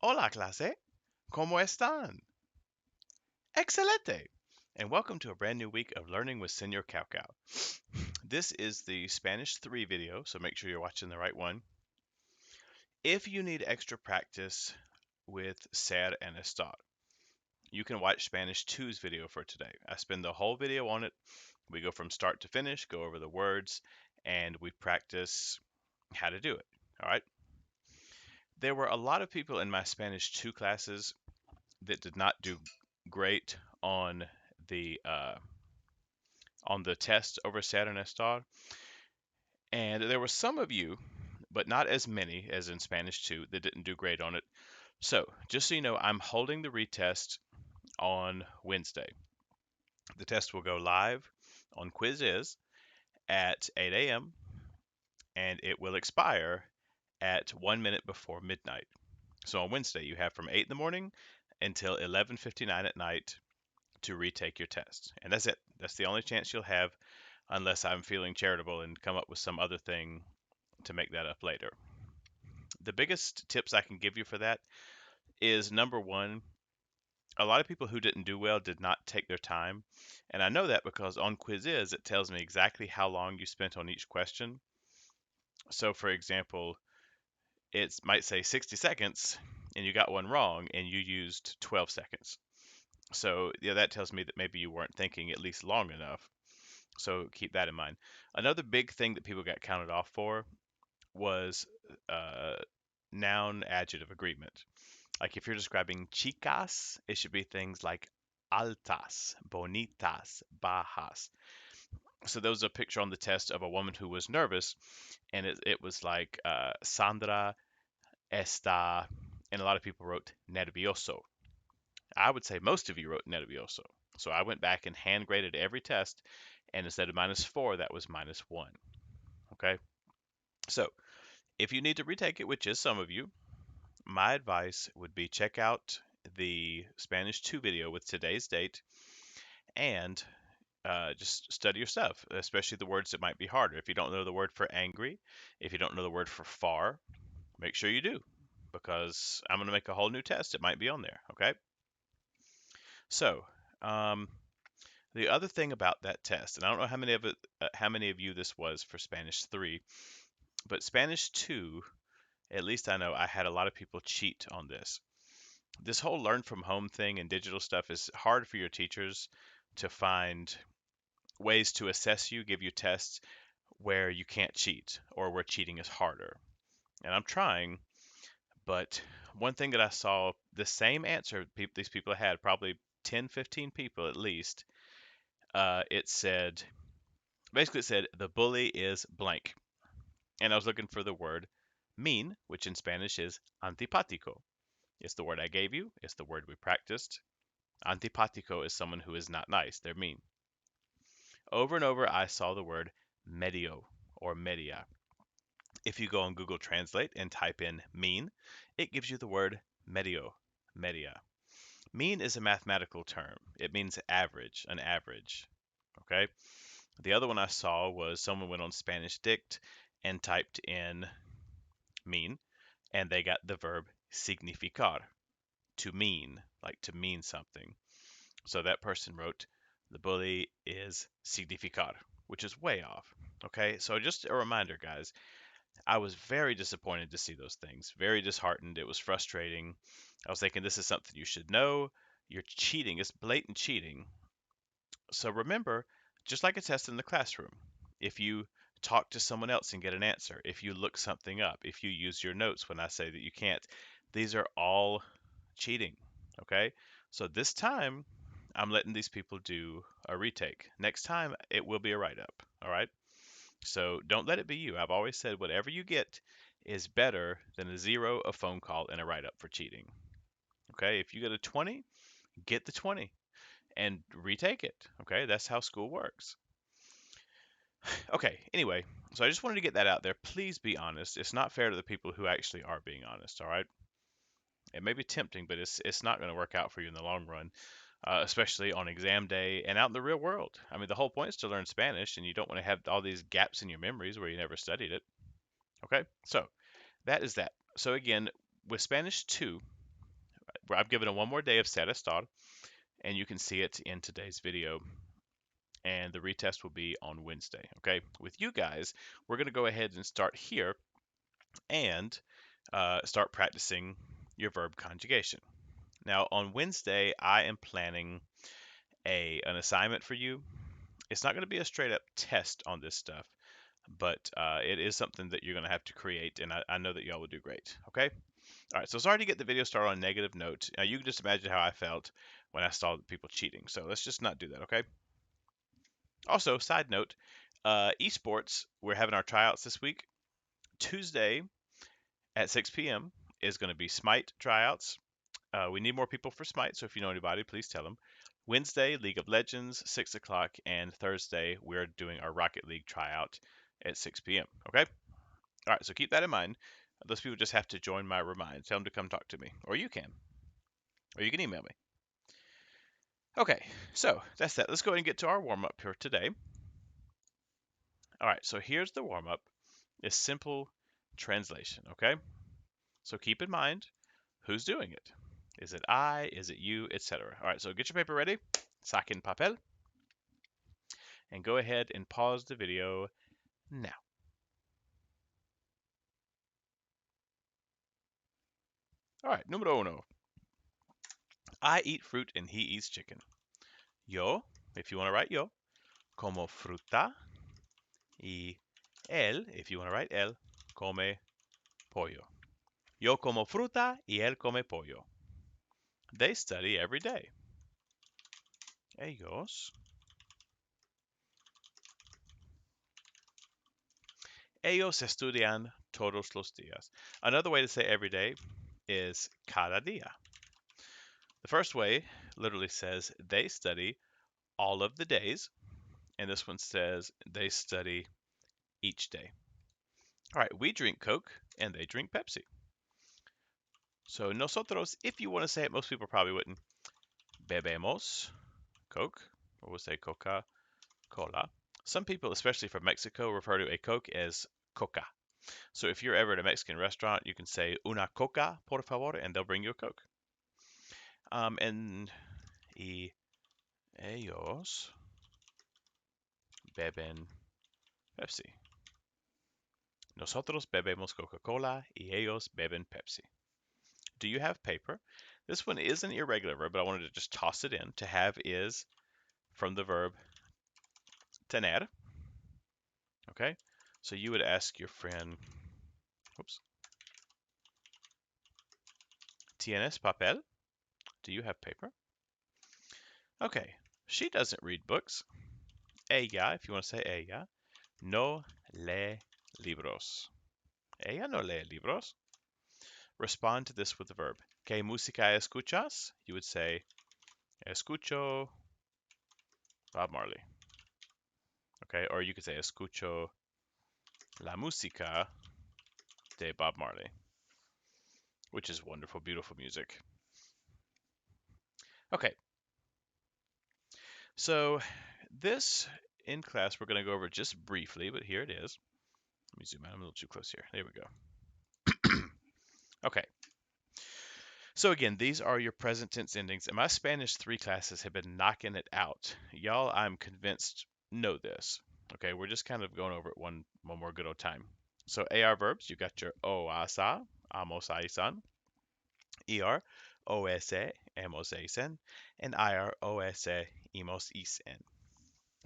Hola clase, ¿cómo están? Excelente! And welcome to a brand new week of Learning with Senor Cao Cao. This is the Spanish 3 video, so make sure you're watching the right one. If you need extra practice with ser and estar, you can watch Spanish 2's video for today. I spend the whole video on it. We go from start to finish, go over the words, and we practice how to do it. All right? There were a lot of people in my Spanish 2 classes that did not do great the uh, on the test over Saturn Star, and there were some of you, but not as many as in Spanish 2, that didn't do great on it. So just so you know, I'm holding the retest on Wednesday. The test will go live on Quiz at 8 a.m. and it will expire at 1 minute before midnight. So on Wednesday, you have from 8 in the morning until 11:59 at night to retake your test. And that's it. That's the only chance you'll have unless I'm feeling charitable and come up with some other thing to make that up later. The biggest tips I can give you for that is number one, a lot of people who didn't do well did not take their time. And I know that because on Quiz it tells me exactly how long you spent on each question. So for example, it might say 60 seconds and you got one wrong and you used 12 seconds. So yeah, that tells me that maybe you weren't thinking at least long enough. So keep that in mind. Another big thing that people got counted off for was uh, noun adjective agreement. Like if you're describing chicas, it should be things like altas, bonitas, bajas. So there was a picture on the test of a woman who was nervous, and it was like Sandra está, and a lot of people wrote nervioso. I would say most of you wrote nervioso. So I went back and hand graded every test, and instead of -4, that was -1. Okay, so if you need to retake it, which is some of you, my advice would be check out the Spanish 2 video with today's date and just study your stuff, especially the words that might be harder. If you don't know the word for angry, if you don't know the word for far, make sure you do because I'm going to make a whole new test. It might be on there. Okay. So, the other thing about that test, and I don't know how many of you this was for Spanish 3, but Spanish 2, at least I know I had a lot of people cheat on this. This whole learn from home thing and digital stuff is hard for your teachers to find ways to assess you, give you tests where you can't cheat or where cheating is harder. And I'm trying, but one thing that I saw, the same answer these people had, probably 10, 15 people at least, it said, basically it said, the bully is blank. And I was looking for the word mean, which in Spanish is antipático. It's the word I gave you. It's the word we practiced. Antipático is someone who is not nice. They're mean. Over and over, I saw the word medio or media. If you go on Google Translate and type in mean, it gives you the word medio, media. Mean is a mathematical term. It means average, an average. Okay. The other one I saw was someone went on Spanish Dict and typed in mean, and they got the verb significar, to mean, like to mean something. So that person wrote, the bully is significar, which is way off. Okay, so just a reminder, guys, I was very disappointed to see those things, very disheartened. It was frustrating. I was thinking, this is something you should know. You're cheating, it's blatant cheating. So remember, just like a test in the classroom, if you talk to someone else and get an answer, if you look something up, if you use your notes when I say that you can't, these are all cheating. Okay, so this time I'm letting these people do a retake. Next time it will be a write up. All right, so don't let it be you. I've always said whatever you get is better than a 0, a phone call, and a write up for cheating. Okay, if you get a 20, get the 20 and retake it. Okay, that's how school works. Okay, anyway, so I just wanted to get that out there. Please be honest. It's not fair to the people who actually are being honest, all right? It may be tempting, but it's not going to work out for you in the long run, especially on exam day and out in the real world. I mean, the whole point is to learn Spanish, and you don't want to have all these gaps in your memories where you never studied it. Okay, so that is that. So again, with Spanish 2, I've given it one more day of ser estar, and you can see it in today's video. And the retest will be on Wednesday. Okay, with you guys, we're going to go ahead and start here and start practicing your verb conjugation. Now, on Wednesday, I am planning an assignment for you. It's not going to be a straight up test on this stuff, but it is something that you're going to have to create, and I know that y'all will do great. Okay? All right, so sorry to get the video started on a negative note. You can just imagine how I felt when I saw people cheating. So let's just not do that, okay? Also, side note, esports, we're having our tryouts this week. Tuesday at 6 p.m. is going to be Smite tryouts. We need more people for Smite, so if you know anybody, please tell them. Wednesday, League of Legends, 6 o'clock, and Thursday, we're doing our Rocket League tryout at 6 p.m. Okay? All right, so keep that in mind. Those people just have to join my remind. Tell them to come talk to me, or you can, email me. Okay, so that's that. Let's go ahead and get to our warm up here today. All right, so here's the warm up. It's simple translation, okay? So keep in mind who's doing it. Is it I? Is it you? Etc. All right, so get your paper ready. Saquen papel. And go ahead and pause the video now. All right, número uno. I eat fruit and he eats chicken. Yo, if you want to write yo, como fruta. Y él, if you want to write él, come pollo. Yo como fruta y él come pollo. They study every day. Ellos estudian todos los días. Another way to say every day is cada día. The first way literally says they study all of the days, and this one says they study each day. All right, we drink Coke and they drink Pepsi. So nosotros, if you want to say it, most people probably wouldn't. Bebemos Coke, or we'll say Coca-Cola. Some people, especially from Mexico, refer to a Coke as Coca. So if you're ever at a Mexican restaurant, you can say una Coca, por favor, and they'll bring you a Coke. Y ellos beben Pepsi. Nosotros bebemos Coca-Cola y ellos beben Pepsi. Do you have paper? This one is an irregular verb, but I wanted to just toss it in. To have is from the verb tener. Okay? So you would ask your friend, oops, ¿Tienes papel? Do you have paper? Okay. She doesn't read books. Ella, if you want to say ella, no lee libros. Ella no lee libros. Respond to this with the verb. ¿Qué música escuchas? You would say, escucho Bob Marley. Okay, or you could say, escucho la música de Bob Marley, which is wonderful, beautiful music. Okay, so this in class we're going to go over just briefly, but here it is. Let me zoom out. I'm a little too close here. There we go. Okay. So again, these are your present tense endings, and my Spanish 3 classes have been knocking it out. Y'all, I'm convinced, know this. Okay, we're just kind of going over it one more good old time. So AR verbs, you got your OASA, amos aisan, ER, OSA, emos aisen, and IR, OSA, emos isen.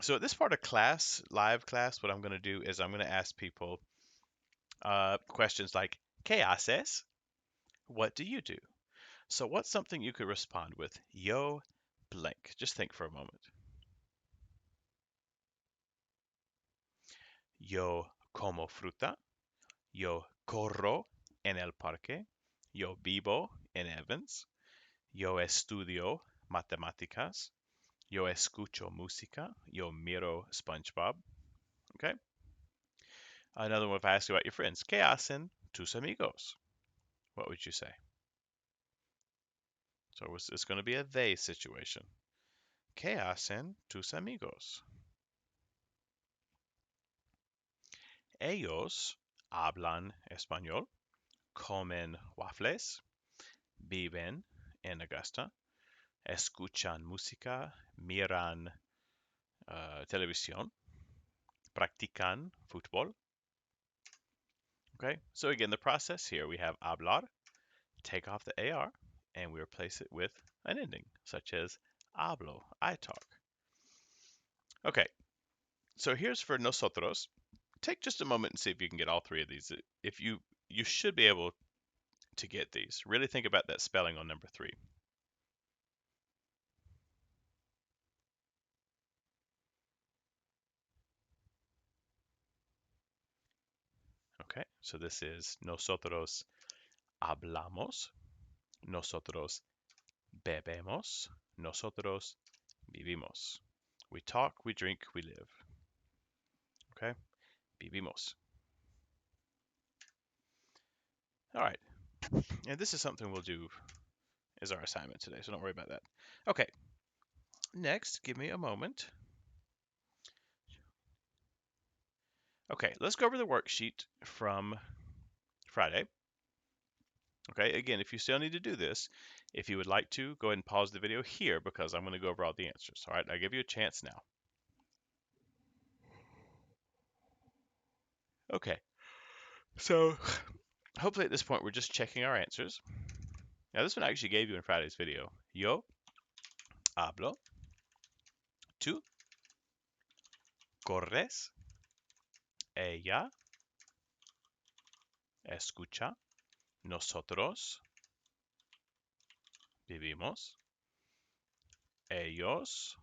So at this part of class, live class, what I'm going to do is I'm going to ask people questions like, ¿Qué haces? What do you do? So what's something you could respond with? Yo blank. Just think for a moment. Yo como fruta. Yo corro en el parque. Yo vivo en Evans. Yo estudio matemáticas. Yo escucho música. Yo miro SpongeBob. Okay? Another one, if I ask you about your friends. ¿Qué hacen tus amigos? What would you say? So it's going to be a they situation. ¿Qué hacen tus amigos? Ellos hablan español, comen waffles, viven en Augusta, escuchan música, miran televisión, practican fútbol. Okay, so again, the process here, we have hablar, take off the AR, and we replace it with an ending, such as hablo, I talk. Okay, so here's for nosotros. Take just a moment and see if you can get all three of these. If you should be able to get these. Really think about that spelling on number 3. Okay, so this is nosotros hablamos, nosotros bebemos, nosotros vivimos. We talk, we drink, we live. Okay, vivimos. All right, and this is something we'll do as our assignment today, so don't worry about that. Okay, next, give me a moment. Okay, let's go over the worksheet from Friday. Okay, again, if you still need to do this, if you would like to, go ahead and pause the video here because I'm going to go over all the answers. All right, I'll give you a chance now. Okay, so hopefully at this point we're just checking our answers. Now this one I actually gave you in Friday's video. Yo hablo, tú corres, ella escucha, nosotros vivimos, ellos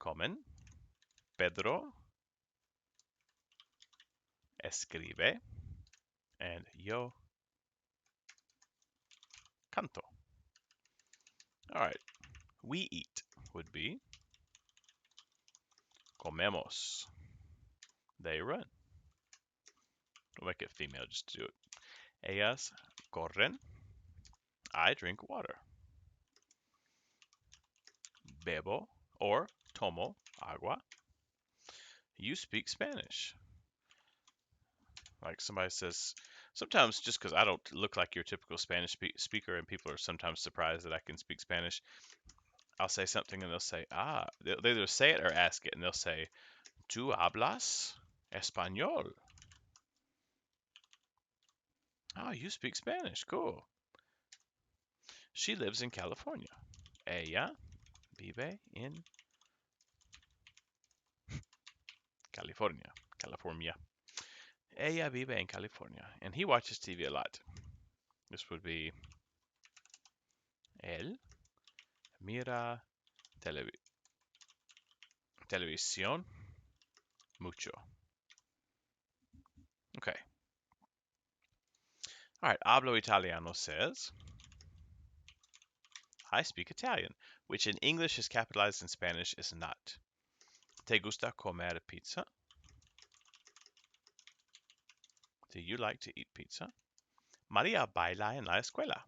comen, Pedro escribe, and yo canto. All right, we eat would be comemos. They run. We'll make it female just to do it. Ellas corren. I drink water. Bebo or tomo agua. You speak Spanish. Like somebody says, sometimes just because I don't look like your typical Spanish speaker and people are sometimes surprised that I can speak Spanish, I'll say something and they'll say, they'll either say it or ask it, and they'll say, ¿Tú hablas español? Oh, you speak Spanish. Cool. She lives in California. Ella vive en California. California. Ella vive en California. And he watches TV a lot. This would be él mira televisión mucho. Okay. All right. Hablo italiano says, I speak Italian, which in English is capitalized, in Spanish is not. ¿Te gusta comer pizza? Do you like to eat pizza? María baila en la escuela.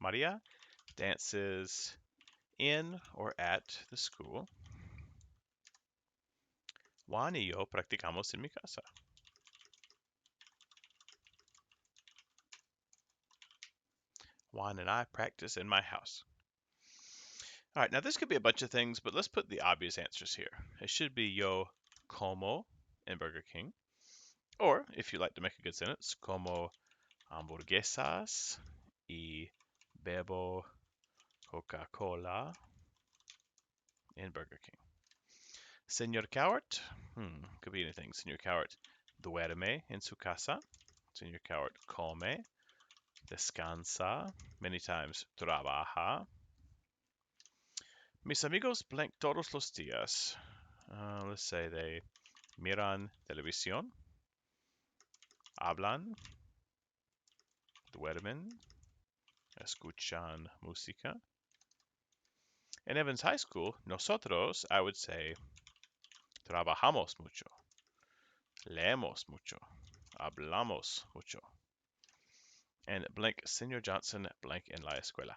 María dances in or at the school. Juan y yo practicamos en mi casa. Juan and I practice in my house. All right, now this could be a bunch of things, but let's put the obvious answers here. It should be yo como in Burger King. Or, if you like to make a good sentence, como hamburguesas y bebo Coca-Cola in Burger King. Señor Cowart, could be anything. Señor Cowart duerme en su casa. Señor Cowart come, descansa, many times trabaja. Mis amigos blank todos los días. Let's say they miran televisión, hablan, duermen, escuchan música. In Evans High School, nosotros, I would say, trabajamos mucho, leemos mucho, hablamos mucho. And blank, Señor Johnson, blank en la escuela.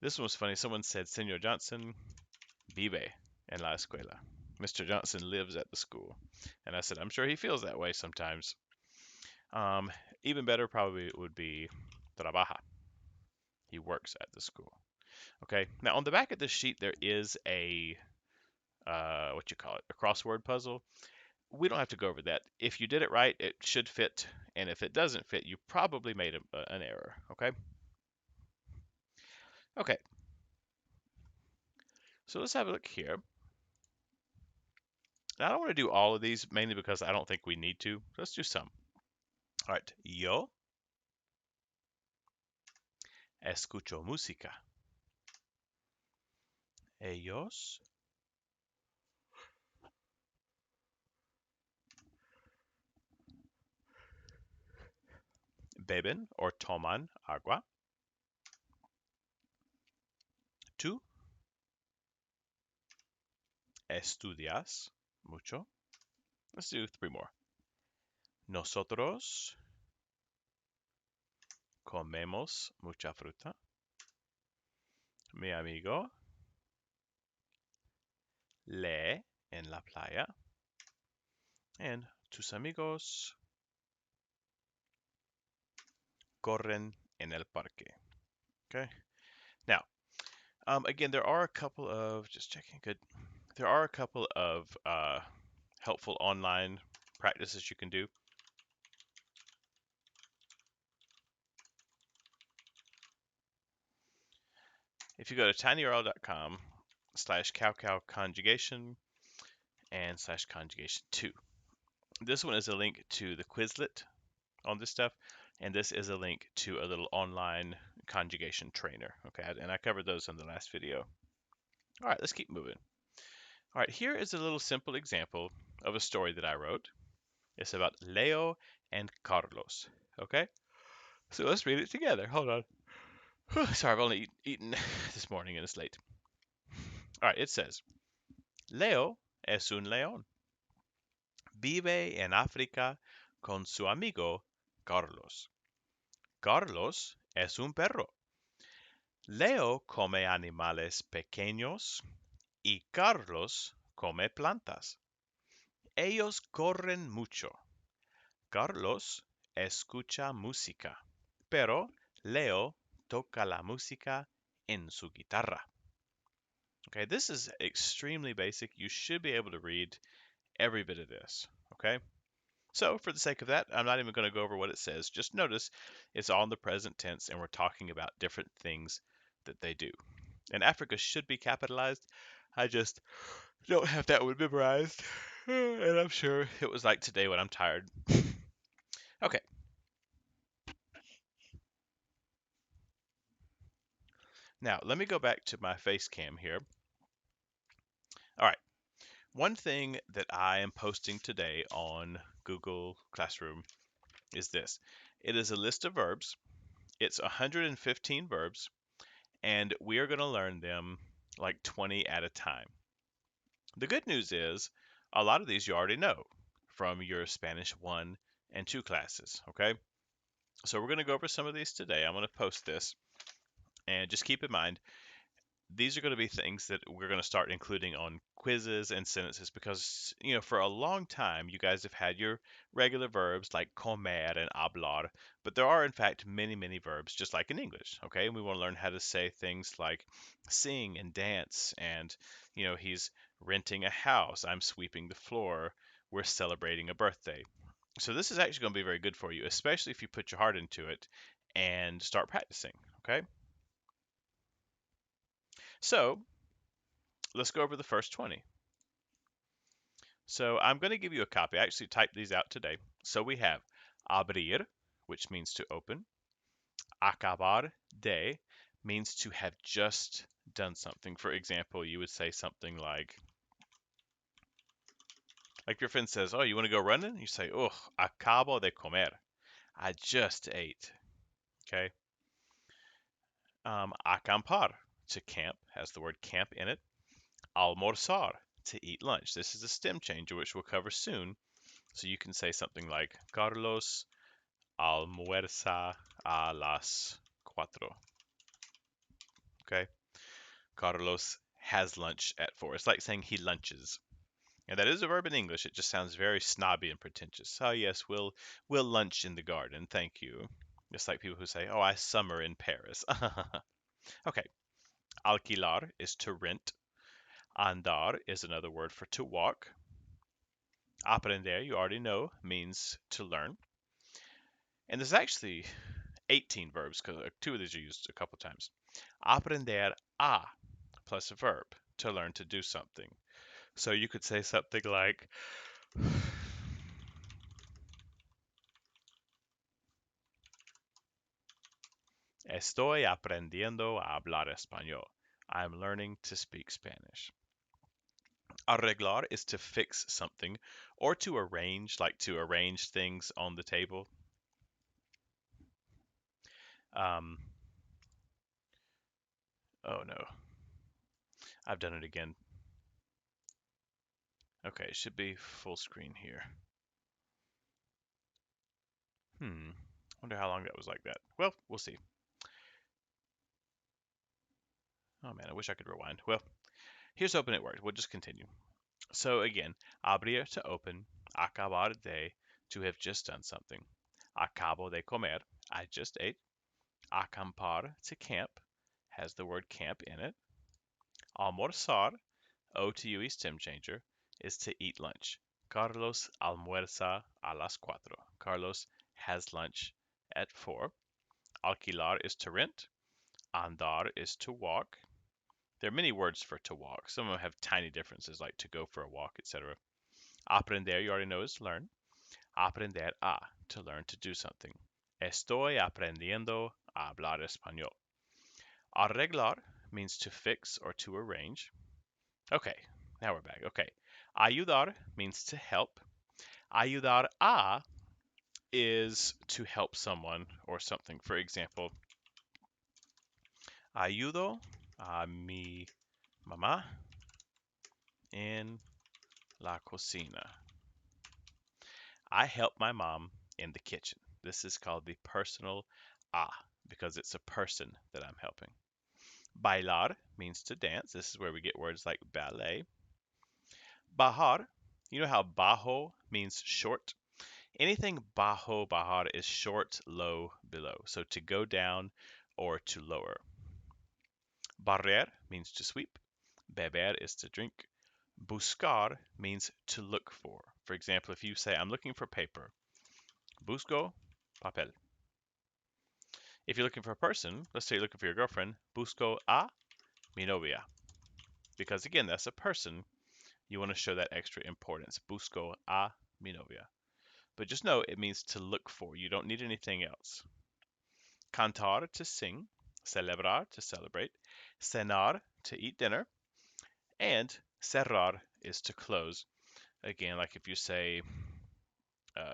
This one was funny. Someone said, Señor Johnson vive en la escuela. Mr. Johnson lives at the school. And I said, I'm sure he feels that way sometimes. Even better probably would be trabaja. He works at the school. Okay. Now on the back of this sheet there is a what you call it, a crossword puzzle. We don't have to go over that. If you did it right, it should fit, and if it doesn't fit, you probably made an error. Okay. Okay. So let's have a look here. Now, I don't want to do all of these mainly because I don't think we need to. Let's do some. All right. Yo escucho música. Ellos beben or toman agua. Tú estudias mucho. Let's do three more. Nosotros comemos mucha fruta. Mi amigo lee en la playa. And tus amigos corren en el parque. Okay. Now, again, there are a couple of, just checking, good. There are a couple of helpful online practices you can do. If you go to tinyurl.com/cowcow conjugation and /conjugation 2. This one is a link to the Quizlet on this stuff, and this is a link to a little online conjugation trainer. Okay, and I covered those in the last video. All right, let's keep moving. All right, here is a little simple example of a story that I wrote. It's about Leo and Carlos. Okay, so let's read it together. Hold on. Sorry, I've only eaten this morning and it's late. All right, it says, Leo es un león. Vive en África con su amigo Carlos. Carlos es un perro. Leo come animales pequeños y Carlos come plantas. Ellos corren mucho. Carlos escucha música, pero Leo toca la música en su guitarra. Okay, this is extremely basic. You should be able to read every bit of this. Okay, so for the sake of that, I'm not even going to go over what it says. Just notice it's all in the present tense and we're talking about different things that they do. And Africa should be capitalized. I just don't have that one memorized. And I'm sure it was like today when I'm tired. Okay. Now, let me go back to my face cam here. All right. One thing that I am posting today on Google Classroom is this. It is a list of verbs. It's 115 verbs, and we are going to learn them like 20 at a time. The good news is a lot of these you already know from your Spanish 1 and 2 classes, okay? So we're going to go over some of these today. I'm going to post this, and just keep in mind, these are going to be things that we're going to start including on quizzes and sentences because, for a long time, you guys have had your regular verbs like comer and hablar, but there are, in fact, many, many verbs just like in English, okay? And we want to learn how to say things like sing and dance, and, he's renting a house, I'm sweeping the floor, we're celebrating a birthday. So this is actually going to be very good for you, especially if you put your heart into it and start practicing, okay? So let's go over the first 20. So I'm going to give you a copy. I actually typed these out today. So we have abrir, which means to open. Acabar de means to have just done something. For example, you would say something like your friend says, "Oh, you want to go running?" You say, "Oh, acabo de comer." I just ate. Okay. Acampar, to camp, has the word camp in it. Almorzar, to eat lunch. This is a stem changer, which we'll cover soon. So you can say something like Carlos almuerza a las 4. Okay. Carlos has lunch at 4. It's like saying he lunches. And that is a verb in English. It just sounds very snobby and pretentious. Oh yes, we'll lunch in the garden. Thank you. Just like people who say, "Oh, I summer in Paris." Okay. Alquilar is to rent. Andar is another word for to walk. Aprender, you already know, means to learn. And there's actually 18 verbs because two of these are used a couple times. Aprender a plus a verb to learn to do something. So you could say something like, Estoy aprendiendo a hablar español. I'm learning to speak Spanish. Arreglar is to fix something or to arrange, like to arrange things on the table. Um, oh no, I've done it again. Okay, it should be full screen here. Wonder how long that was like that. Well, we'll see. Oh man, I wish I could rewind. Well, here's hoping it worked. We'll just continue. So again, abrir to open, acabar de to have just done something. Acabo de comer, I just ate. Acampar to camp has the word camp in it. Almorzar, O to U E stem changer, is to eat lunch. Carlos almuerza a las cuatro. Carlos has lunch at 4. Alquilar is to rent. Andar is to walk. There are many words for to walk. Some of them have tiny differences, like to go for a walk, etc. Aprender, you already know, is learn. Aprender a, to learn to do something. Estoy aprendiendo a hablar español. Arreglar means to fix or to arrange. Okay, now we're back. Okay. Ayudar means to help. Ayudar a is to help someone or something. For example, ayudo a mi mamá en la cocina. I help my mom in the kitchen. This is called the personal a because it's a person that I'm helping. Bailar means to dance. This is where we get words like ballet. Bajar, you know how bajo means short? Anything bajar is short, low, below. So to go down or to lower. Barrer means to sweep. Beber is to drink. Buscar means to look for. For example, if you say, I'm looking for paper, busco papel. If you're looking for a person, let's say you're looking for your girlfriend, busco a mi novia. Because again, that's a person. You want to show that extra importance. Busco a mi novia. But just know it means to look for. You don't need anything else. Cantar, to sing. Celebrar, to celebrate. Cenar, to eat dinner. And cerrar is to close. Again, like if you say,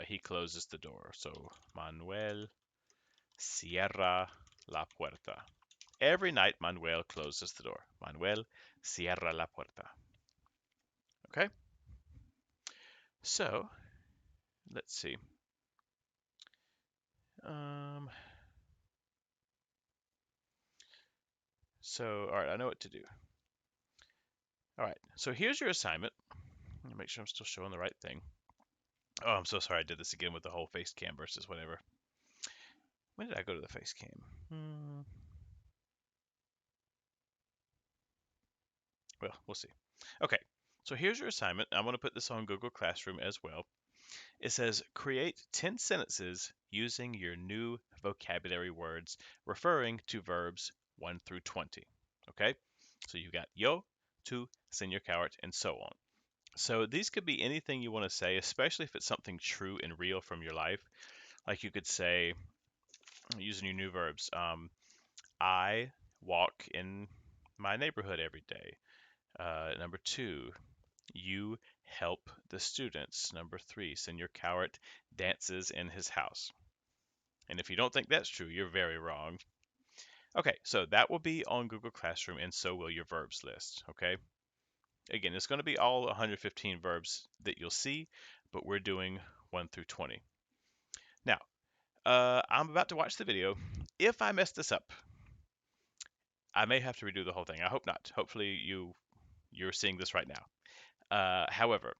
he closes the door. So, Manuel cierra la puerta. Every night, Manuel closes the door. Manuel cierra la puerta. Okay? So, let's see. Um, all right, I know what to do. All right, so here's your assignment. Let me make sure I'm still showing the right thing. Oh, I'm so sorry I did this again with the whole face cam versus whatever. When did I go to the face cam? Well, we'll see. Okay, so here's your assignment. I'm going to put this on Google Classroom as well. It says create 10 sentences using your new vocabulary words referring to verbs 1 through 20. Okay, so you've got yo, tu, senor coward, and so on. So these could be anything you want to say, especially if it's something true and real from your life. Like you could say, using your new verbs, I walk in my neighborhood every day. Number 2, you help the students. Number 3, Senor Cowart dances in his house. And if you don't think that's true, you're very wrong. Okay, so that will be on Google Classroom, and so will your verbs list. Okay, again, it's going to be all 115 verbs that you'll see, but we're doing 1 through 20. Now, I'm about to watch the video. If I mess this up, I may have to redo the whole thing. I hope not. Hopefully, you're seeing this right now. However,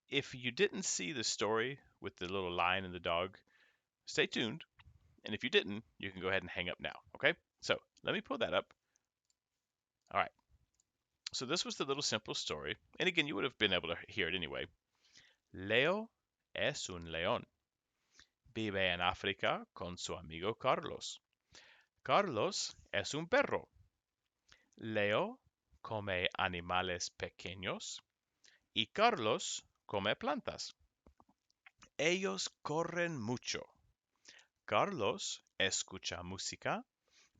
if you didn't see the story with the little lion and the dog, stay tuned. And if you didn't, you can go ahead and hang up now. Okay? So let me pull that up. All right. So this was the little simple story. And again, you would have been able to hear it anyway. Leo es un león. Vive en África con su amigo Carlos. Carlos es un perro. Leo come animales pequeños y Carlos come plantas. Ellos corren mucho. Carlos escucha música,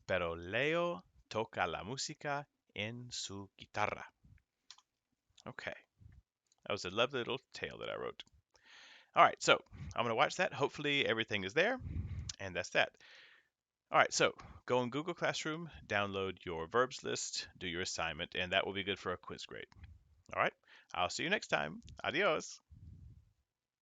pero Leo toca la música en su guitarra. Okay, that was a lovely little tale that I wrote. All right, so I'm going to watch that. Hopefully everything is there, and that's that. All right, so go in Google Classroom, download your verbs list, do your assignment, and that will be good for a quiz grade. All right, I'll see you next time. Adios.